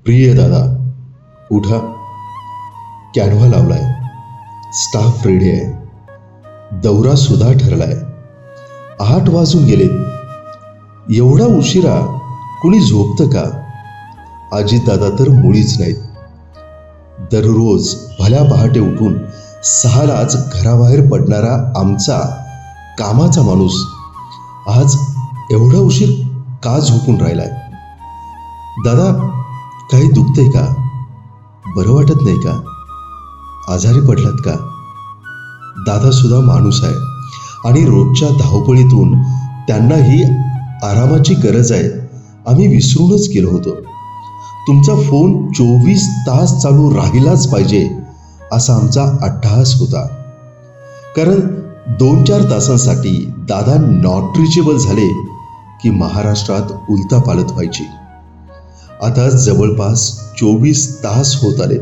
प्रिय दादा, उठा. कॅनव्हा लावलाय, स्टाफ रेडी आहे, दौरा सुद्धा ठरलाय. 8 वाजून गेलेत. एवढा उशिरा कुणी झोपतं का? अजितदादा तर मुळीच नाहीत. दररोज भल्या पहाटे उठून 6लाच घराबाहेर पडणारा आमचा कामाचा माणूस आज एवढा उशीर का झोपून राहिलाय? दादा, काही दुखतंय का? बरं वाटत नाही का? आजारी पडलात का? दादा सुद्धा माणूस आहे आणि रोजच्या धावपळीतून त्यांनाही आरामाची गरज आहे. आम्ही विसरूनच गेलो होतो. तुमचा फोन 24 तास चालू राहिलाच पाहिजे असा आमचा अट्टहास होता. कारण 2-4 तासांसाठी दादा नॉट रिचेबल झाले की महाराष्ट्रात उलथापालथ व्हायची. आता जवळपास 24 तास होत आले.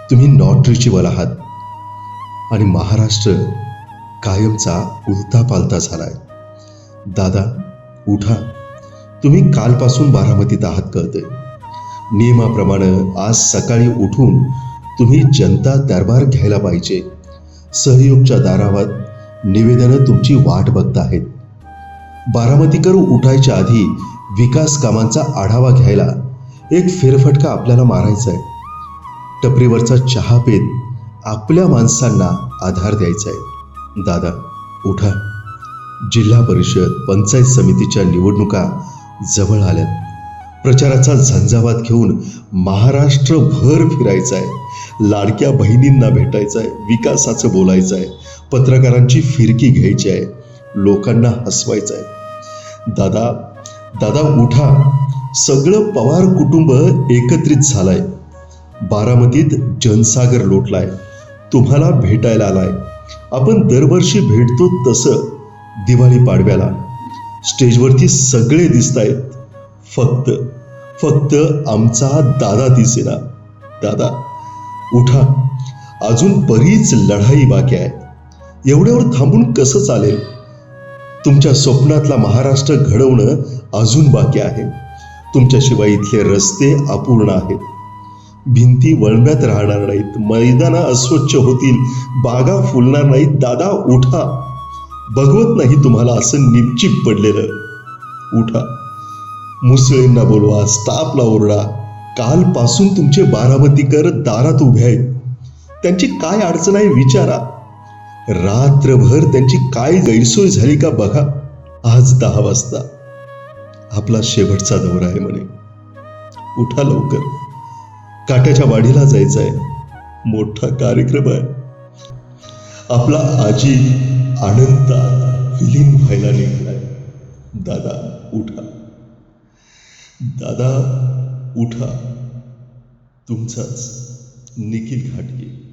तुम्ही नॉट रिचेबल आहात आणि महाराष्ट्र कायमचा उलथापालथा झालाय. दादा, उठा. तुम्ही कालपासून बारामतीत आहात कळतंय. नियमाप्रमाणे आज सकाळी उठून तुम्ही जनता दरबार घ्यायला पाहिजे. सहयोगच्या दारावर निवेदनं तुमची वाट बघत आहेत. बारामतीकर उठायच्या आधी विकास कामांचा आढावा घ्यायला एक फेरफटका आपल्याला मारायचा आहे. टपरीवरचा चहा पेत आपल्या माणसांना आधार द्यायचा आहे. दादा, उठा. जिल्हा परिषद, पंचायत समितीच्या निवडणुका जवळ आल्यात. प्रचाराचा झंझावात घेऊन महाराष्ट्रभर फिरायचं आहे. लाडक्या बहिणींना भेटायचं आहे, विकासाचं बोलायचं आहे, पत्रकारांची फिरकी घ्यायची आहे, लोकांना हसवायचं आहे. दादा, दादा उठा. सगळं पवार कुटुंब एकत्रित झालंय. बारामतीत जनसागर लोटलाय. तुम्हाला भेटायला आलाय. आपण दरवर्षी भेटतो तसं दिवाळी पाडव्याला. स्टेजवरती सगळे दिसतायत. फक्त आमचा दादा दिसेना. दादा, उठा. अजून बरीच लढाई बाकी आहे. एवढ्यावर थांबून कसं चालेल? तुमच्या स्वप्नातला महाराष्ट्र घडवणं अजून बाकी आहे. तुमच्याशिवाय इथले रस्ते अपूर्ण आहेत. भिंती वळव्यात राहणार नाहीत, मैदानं अस्वच्छ होतील, बागा फुलणार नाहीत. दादा, उठा. बघवत नाही तुम्हाला असं निपचिप पडलेलं. उठा. मुसळींना बोलवा, स्टाफला ओरडा. कालपासून तुमचे बारामतीकर दारात उभे आहेत. त्यांची काय अडचण आहे विचारा. रात्रभर त्यांची काय गैरसोय झाली का बघा. आज 10 वाजता आपला शेवटचा दौरा आहे म्हणे. उठा लवकर. काट्याच्या वाडीला जायचं आहे. मोठा कार्यक्रम आहे. आपला आजी आनंदात विलीन व्हायला निघालाय. दादा, उठा. दादा, उठा. तुमचाच निखिल घाटगे.